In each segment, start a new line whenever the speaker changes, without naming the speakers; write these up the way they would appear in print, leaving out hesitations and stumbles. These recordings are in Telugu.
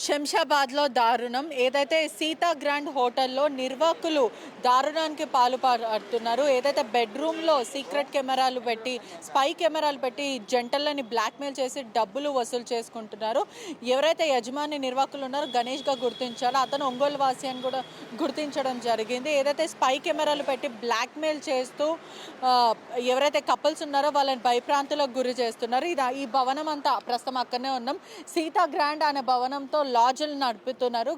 శంషాబాద్లో దారుణం. ఏదైతే సీతా గ్రాండ్ హోటల్లో నిర్వాహకులు దారుణానికి పాల్పడుతున్నారు. ఏదైతే బెడ్రూమ్లో సీక్రెట్ కెమెరాలు పెట్టి, స్పై కెమెరాలు పెట్టి జంటలని బ్లాక్మెయిల్ చేసి డబ్బులు వసూలు చేసుకుంటున్నారు. ఎవరైతే యజమాని నిర్వాహకులు ఉన్నారో గణేష్గా గుర్తించారో అతను ఒంగోలు వాసి అని కూడా గుర్తించడం జరిగింది. ఏదైతే స్పై కెమెరాలు పెట్టి బ్లాక్మెయిల్ చేస్తూ ఎవరైతే కపుల్స్ ఉన్నారో వాళ్ళని భయప్రాంతులకు గురి చేస్తున్నారు. ఈ భవనం అంతా ప్రస్తుతం అక్కడనే ఉన్నాం. సీతా గ్రాండ్ అనే భవనంతో లాడ్జ్లు నడుపుతున్నారు.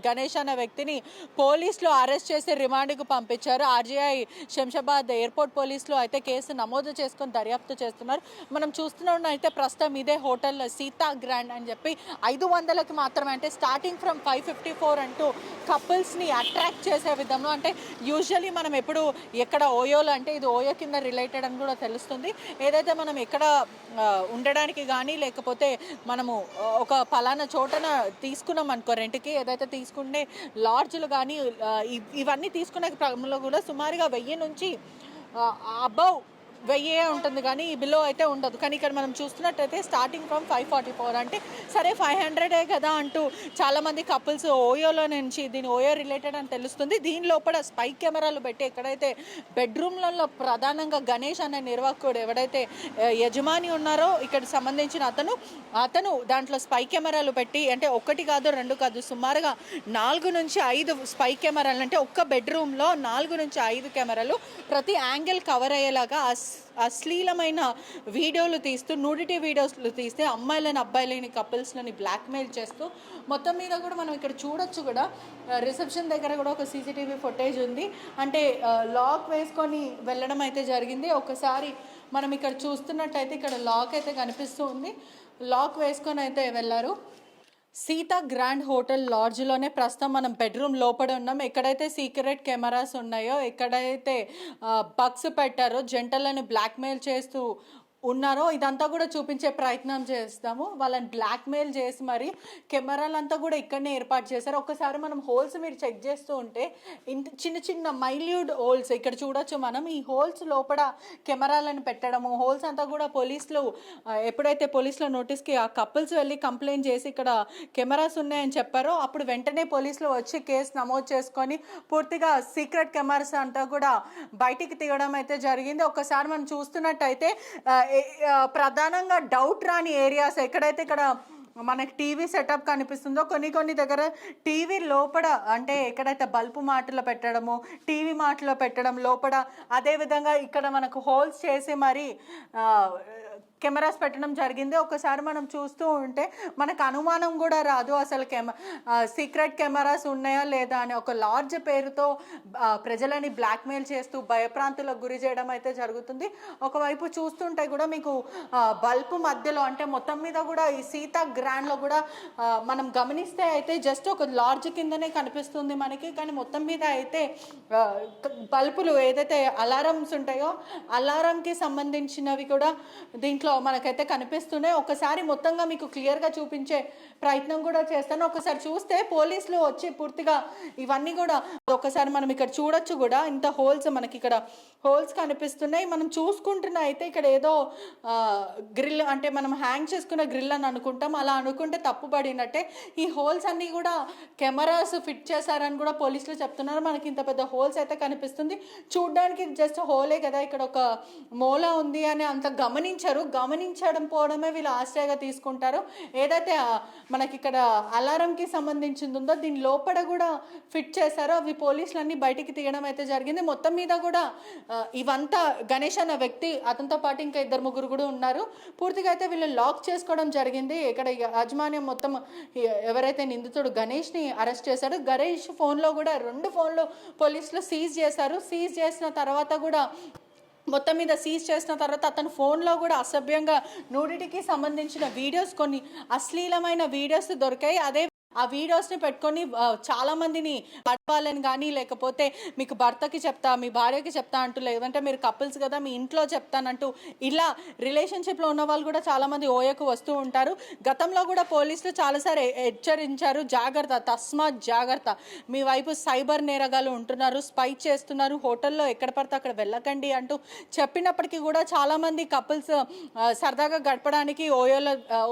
గణేష్ అనే వ్యక్తిని పోలీసులు అరెస్ట్ చేసి రిమాండ్కు పంపించారు. ఆర్జీఐ శంషాబాద్ ఎయిర్పోర్ట్ పోలీసులు అయితే కేసు నమోదు చేసుకొని దర్యాప్తు చేస్తున్నారు. మనం చూస్తున్నాం అయితే ప్రస్తుతం ఇదే హోటల్ సీతా గ్రాండ్ అని చెప్పి 500కి మాత్రమే, అంటే స్టార్టింగ్ ఫ్రమ్ 554 అంటూ కపుల్స్ని అట్రాక్ట్ చేసే విధంలో, అంటే యూజువలీ మనం ఎప్పుడు ఎక్కడ ఓయోలు అంటే ఇది ఓయో కింద రిలేటెడ్ అని కూడా తెలుస్తుంది. ఏదైతే మనం ఎక్కడ ఉండడానికి కానీ లేకపోతే మనము ఒక పలానా చోటన తీసుకున్నాం అనుకో రెంట్కి, ఏదైతే తీసుకుంటే లాడ్జ్లు కానీ ఇవన్నీ తీసుకునే క్రమంలో కూడా సుమారుగా 1000 నుంచి అబౌవ్ 1000 ఉంటుంది కానీ ఈ బిలో అయితే ఉండదు. కానీ ఇక్కడ మనం చూస్తున్నట్టయితే స్టార్టింగ్ ఫ్రమ్ 544, అంటే సరే 500 కదా అంటూ చాలామంది కపుల్స్ ఓయోలో నుంచి, దీని ఓయో రిలేటెడ్ అని తెలుస్తుంది. దీని లోపల స్పై కెమెరాలు పెట్టి ఎక్కడైతే బెడ్రూమ్లలో ప్రధానంగా గణేష్ అనే నిర్వాహకుడు ఎవడైతే యజమాని ఉన్నారో ఇక్కడ సంబంధించిన అతను దాంట్లో స్పై కెమెరాలు పెట్టి, అంటే 1 కాదు 2 కాదు సుమారుగా 4 నుంచి 5 స్పై కెమెరాలు, అంటే ఒక్క బెడ్రూమ్లో 4 నుంచి 5 కెమెరాలు ప్రతి యాంగిల్ కవర్ అయ్యేలాగా అశ్లీలమైన వీడియోలు తీస్తూ, నూడిటీ వీడియోలు తీస్తే అమ్మాయిలని అబ్బాయిలని కపుల్స్లని బ్లాక్మెయిల్ చేస్తూ మొత్తం మీద కూడా మనం ఇక్కడ చూడొచ్చు కూడా రిసెప్షన్ దగ్గర కూడా ఒక సీసీటీవీ ఫుటేజ్ ఉంది. అంటే లాక్ వేసుకొని వెళ్ళడం అయితే జరిగింది. ఒకసారి మనం ఇక్కడ చూస్తున్నట్టయితే ఇక్కడ లాక్ అయితే కనిపిస్తూ ఉంది. లాక్ వేసుకొని అయితే వెళ్ళారు. సీతా గ్రాండ్ హోటల్ లాడ్జ్లోనే ప్రస్తుతం మనం బెడ్రూమ్ లోపల ఉన్నాం. ఎక్కడైతే సీక్రెట్ కెమెరాస్ ఉన్నాయో, ఎక్కడైతే బగ్స్ పెట్టారో, జంటలను బ్లాక్మెయిల్ చేస్తూ ఉన్నారో ఇదంతా కూడా చూపించే ప్రయత్నం చేస్తాము. వాళ్ళని బ్లాక్మెయిల్ చేసి మరి కెమెరాలంతా కూడా ఇక్కడనే ఏర్పాటు చేశారు. ఒకసారి మనం హోల్స్ మీరు చెక్ చేస్తూ ఉంటే ఇంత చిన్న చిన్న మైల్యూట్ హోల్స్ ఇక్కడ చూడొచ్చు మనం. ఈ హోల్స్ లోపల కెమెరాలను పెట్టడము, హోల్స్ అంతా కూడా పోలీసులు ఎప్పుడైతే పోలీసుల నోటీస్కి ఆ కపుల్స్ వెళ్ళి కంప్లైంట్ చేసి ఇక్కడ కెమెరాస్ ఉన్నాయని చెప్పారో అప్పుడు వెంటనే పోలీసులు వచ్చి కేసు నమోదు చేసుకొని పూర్తిగా సీక్రెట్ కెమెరాస్ అంతా కూడా బయటికి తీయడం అయితే జరిగింది. ఒకసారి మనం చూస్తున్నట్టయితే ప్రధానంగా డౌట్ రాని ఏరియాస్ ఎక్కడైతే ఇక్కడ మనకి టీవీ సెటప్ కనిపిస్తుందో, కొన్ని దగ్గర టీవీ లోపల, అంటే ఎక్కడైతే బల్బు మాటలో పెట్టడము, టీవీ మాటలో పెట్టడం లోపల, అదేవిధంగా ఇక్కడ మనకు హోల్స్ చేసి మరి కెమెరాస్ పెట్టడం జరిగింది. ఒకసారి మనం చూస్తూ ఉంటే మనకు అనుమానం కూడా రాదు అసలు సీక్రెట్ కెమెరాస్ ఉన్నాయా లేదా అని. ఒక లార్జ్ పేరుతో ప్రజలని బ్లాక్మెయిల్ చేస్తూ భయప్రాంతులకు గురి చేయడం అయితే జరుగుతుంది. ఒకవైపు చూస్తుంటే కూడా మీకు బల్బు మధ్యలో, అంటే మొత్తం మీద కూడా ఈ సీతా గ్రాండ్లో కూడా మనం గమనిస్తే అయితే జస్ట్ ఒక లార్జ్ కిందనే కనిపిస్తుంది మనకి. కానీ మొత్తం మీద అయితే బల్బులు ఏదైతే అలారమ్స్ ఉంటాయో అలారంకి సంబంధించినవి కూడా దీంట్లో మనకైతే కనిపిస్తున్నాయి. ఒకసారి మొత్తంగా మీకు క్లియర్గా చూపించే ప్రయత్నం కూడా చేస్తాను. ఒకసారి చూస్తే పోలీసులు వచ్చి పూర్తిగా ఇవన్నీ కూడా ఒకసారి మనం ఇక్కడ చూడొచ్చు కూడా. ఇంత హోల్స్ మనకి ఇక్కడ హోల్స్ కనిపిస్తున్నాయి. మనం చూసుకుంటున్నా అయితే ఇక్కడ ఏదో గ్రిల్, అంటే మనం హ్యాంగ్ చేసుకున్న గ్రిల్ అని అనుకుంటాం, అలా అనుకుంటే తప్పుపడినట్టే. ఈ హోల్స్ అన్నీ కూడా కెమెరాస్ ఫిట్ చేశారని కూడా పోలీసులు చెప్తున్నారు. మనకి ఇంత పెద్ద హోల్స్ అయితే కనిపిస్తుంది. చూడ్డానికి జస్ట్ హోలే కదా, ఇక్కడ ఒక మూల ఉంది అని అంత గమనించడం పోవడమే వీళ్ళు ఆశ్రయగా తీసుకుంటారు. ఏదైతే మనకి ఇక్కడ అలారంకి సంబంధించింది ఉందో దీని లోపల కూడా ఫిట్ చేశారో అవి పోలీసులన్నీ బయటికి తీయడం అయితే జరిగింది. మొత్తం మీద కూడా ఇవంతా గణేష్ అన్న వ్యక్తి, అతనితో పాటు ఇంకా 2-3 కూడా ఉన్నారు. పూర్తిగా అయితే వీళ్ళు లాక్ చేసుకోవడం జరిగింది. ఇక్కడ యాజమాన్యం మొత్తం ఎవరైతే నిందితుడు గణేష్ని అరెస్ట్ చేశాడో, గణేష్ ఫోన్లో కూడా 2 ఫోన్లు పోలీసులు సీజ్ చేశారు. సీజ్ చేసిన తర్వాత కూడా మొత్తం మీద సీజ్ చేసిన తర్వాత అతని ఫోన్లో కూడా అసభ్యంగా నూడిటీకి సంబంధించిన వీడియోస్, కొన్ని అశ్లీలమైన వీడియోస్ దొరికాయి. అదే ఆ వీడియోస్ని పెట్టుకొని చాలా మందిని పడవాలని కానీ లేకపోతే మీకు భర్తకి చెప్తా మీ భార్యకి చెప్తా అంటూ లేదంటే మీరు కపుల్స్ కదా మీ ఇంట్లో చెప్తానంటూ ఇలా రిలేషన్షిప్లో ఉన్న వాళ్ళు కూడా చాలామంది ఓయకు వస్తూ ఉంటారు. గతంలో కూడా పోలీసులు చాలాసార్లు హెచ్చరించారు, జాగ్రత్త, తస్మాత్ జాగ్రత్త, మీ వైపు సైబర్ నేరగాలు ఉంటున్నారు, స్పై చేస్తున్నారు, హోటల్లో ఎక్కడ పడితే అక్కడ వెళ్ళకండి అంటూ చెప్పినప్పటికీ కూడా చాలామంది కపుల్స్ సరదాగా గడపడానికి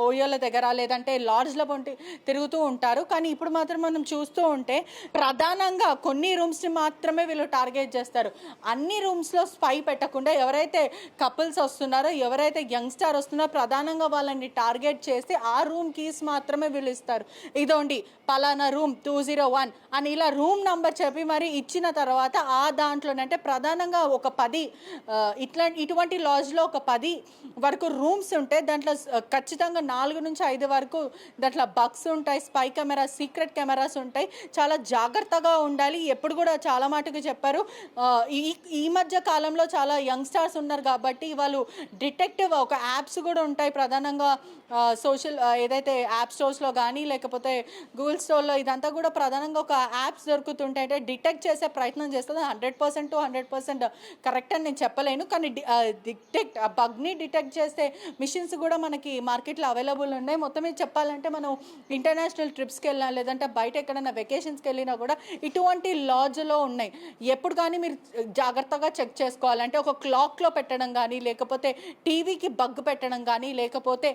ఓయోల దగ్గర లేదంటే లాడ్జ్ల వంటి తిరుగుతూ ఉంటారు. కానీ ఇప్పుడు మాత్రం మనం చూస్తూ ఉంటే ప్రధానంగా కొన్ని రూమ్స్ని మాత్రమే వీళ్ళు టార్గెట్ చేస్తారు. అన్ని రూమ్స్లో స్పై పెట్టకుండా ఎవరైతే కపుల్స్ వస్తున్నారో ఎవరైతే యంగ్స్టార్ వస్తున్నారో ప్రధానంగా వాళ్ళని టార్గెట్ చేసి ఆ రూమ్ కీస్ మాత్రమే వీళ్ళు ఇస్తారు. ఇదోండి పలానా రూమ్ 201 అని ఇలా రూమ్ నంబర్ చెప్పి మరి ఇచ్చిన తర్వాత ఆ దాంట్లోనంటే ప్రధానంగా ఒక 10 ఇటువంటి లాడ్జ్లో ఒక 10 వరకు రూమ్స్ ఉంటాయి. దాంట్లో ఖచ్చితంగా 4 నుంచి 5 వరకు దాంట్లో బగ్స్ ఉంటాయి, స్పై కెమెరాస్, సీక్రెట్ కెమెరాస్ ఉంటాయి. చాలా జాగ్రత్తగా ఉండాలి. ఎప్పుడు కూడా చాలా మాటకు చెప్పారు. ఈ మధ్య కాలంలో చాలా యంగ్స్టర్స్ ఉన్నారు కాబట్టి వాళ్ళు డిటెక్టివ్ ఒక యాప్స్ కూడా ఉంటాయి ప్రధానంగా సోషల్ ఏదైతే యాప్ స్టోర్స్లో కానీ లేకపోతే గూగుల్ స్టోర్లో ఇదంతా కూడా ప్రధానంగా ఒక యాప్స్ దొరుకుతుంటాయి. అంటే డిటెక్ట్ చేసే ప్రయత్నం చేస్తుంది. 100% to 100% కరెక్ట్ అని నేను చెప్పలేను, కానీ బగ్ని డిటెక్ట్ చేసే మిషన్స్ కూడా మనకి మార్కెట్లో అవైలబుల్ ఉన్నాయి. మొత్తం మీద చెప్పాలంటే మనం ఇంటర్నేషనల్ ట్రిప్స్కి వెళ్ళినా లేదంటే బయట ఎక్కడైనా వెకేషన్స్కి వెళ్ళినా కూడా ఇటువంటి లాడ్జ్లో ఉన్నాయి. ఎప్పుడు కానీ మీరు జాగ్రత్తగా చెక్ చేసుకోవాలంటే ఒక క్లాక్లో పెట్టడం కానీ లేకపోతే టీవీకి బగ్ పెట్టడం కానీ లేకపోతే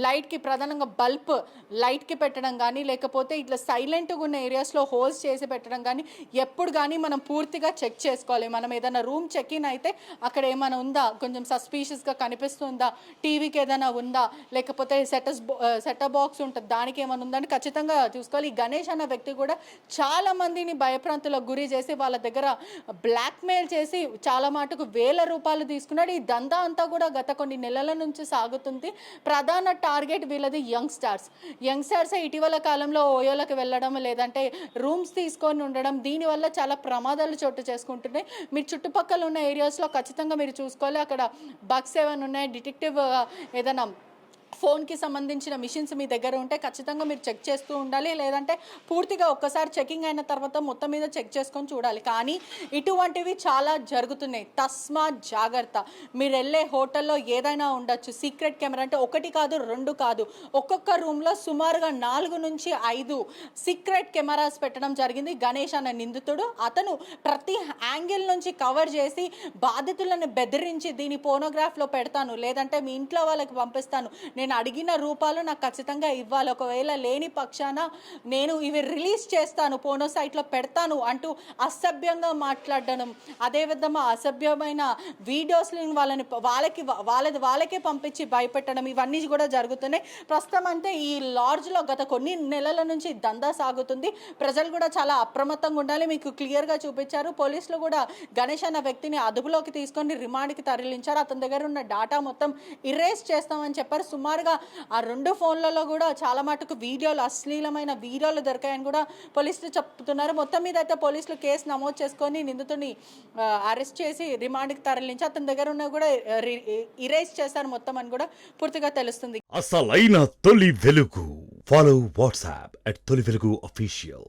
లైట్కి ప్రధానంగా బల్బ్ లైట్కి పెట్టడం కానీ లేకపోతే ఇట్లా సైలెంట్గా ఉన్న ఏరియాస్లో హోల్స్ చేసి పెట్టడం కానీ ఎప్పుడు కానీ మనం పూర్తిగా చెక్ చేసుకోవాలి. మనం ఏదైనా రూమ్ చెక్ ఇన్ అయితే అక్కడ ఏమైనా ఉందా, కొంచెం సస్పీషియస్గా కనిపిస్తుందా, టీవీకి ఏదైనా ఉందా లేకపోతే సెటప్ బాక్స్ ఉంటుంది దానికి ఏమైనా ఉందని ఖచ్చితంగా చూసుకోవాలి. ఈ గణేష్ అన్న వ్యక్తి కూడా చాలా మందిని భయప్రాంతులకు గురి చేసి వాళ్ళ దగ్గర బ్లాక్మెయిల్ చేసి చాలా మటుకు ₹1000 తీసుకున్నాడు. ఈ దందా అంతా కూడా గత కొన్ని నెలల నుంచి సాగుతుంది. ప్రధాన టార్గెట్ వీళ్ళది యంగ్స్టర్స్ ఇటీవల కాలంలో ఓయోలకు వెళ్ళడం లేదంటే రూమ్స్ తీసుకొని ఉండడం, దీనివల్ల చాలా ప్రమాదాలు చోటు చేసుకుంటున్నాయి. మీరు చుట్టుపక్కల ఉన్న ఏరియాస్లో ఖచ్చితంగా మీరు చూసుకోవాలి. అక్కడ బగ్స్ ఏమైనా ఉన్నాయి, డిటెక్టివ్ ఏదైనా ఫోన్కి సంబంధించిన మిషన్స్ మీ దగ్గర ఉంటే ఖచ్చితంగా మీరు చెక్ చేస్తూ ఉండాలి. లేదంటే పూర్తిగా ఒక్కసారి చెకింగ్ అయిన తర్వాత మొత్తం మీద చెక్ చేసుకొని చూడాలి. కానీ ఇటువంటివి చాలా జరుగుతున్నాయి. తస్మాత్ జాగ్రత్త. మీరు వెళ్ళే హోటల్లో ఏదైనా ఉండొచ్చు. సీక్రెట్ కెమెరా అంటే 1 కాదు 2 కాదు, ఒక్కొక్క రూమ్లో సుమారుగా 4 నుంచి 5 సీక్రెట్ కెమెరాస్ పెట్టడం జరిగింది. గణేష్ అన్న నిందితుడు అతను ప్రతి యాంగిల్ నుంచి కవర్ చేసి బాధితులను బెదిరించి దీని పోనోగ్రాఫ్లో పెడతాను లేదంటే మీ ఇంట్లో వాళ్ళకి పంపిస్తాను, నేను అడిగిన రూపాలు నాకు ఖచ్చితంగా ఇవ్వాలి, ఒకవేళ లేని పక్షాన నేను ఇవి రిలీజ్ చేస్తాను, పోనో సైట్లో పెడతాను అంటూ అసభ్యంగా మాట్లాడడం, అదేవిధంగా అసభ్యమైన వీడియోస్ని వాళ్ళకే పంపించి భయపెట్టడం ఇవన్నీ కూడా జరుగుతున్నాయి. ప్రస్తుతం అంటే ఈ లాడ్జ్లో గత కొన్ని నెలల నుంచి దందా సాగుతుంది. ప్రజలు కూడా చాలా అప్రమత్తంగా ఉండాలి. మీకు క్లియర్గా చూపించారు. పోలీసులు కూడా గణేష్ అన్న వ్యక్తిని అదుపులోకి తీసుకొని రిమాండ్కి తరలించారు. అతని దగ్గర ఉన్న డాటా మొత్తం ఇరేజ్ చేస్తామని చెప్పారు. సుమారుగా ఆ 2 ఫోన్లలో కూడా చాలా మటుకు అశ్లీలమైన వీడియోలు దొరికాయని కూడా పోలీసులు చెప్తున్నారు. మొత్తం మీద అయితే పోలీసులు కేసు నమోదు చేసుకొని నిందితుడిని అరెస్ట్ చేసి రిమాండ్కి తరలించి అతని దగ్గర ఉన్న కూడా ఇరేజ్ చేశారు మొత్తం అని కూడా పూర్తిగా తెలుస్తుంది.
అసలైన తొలి వెలుగు. ఫాలో వాట్సాప్ @తొలి వెలుగు official.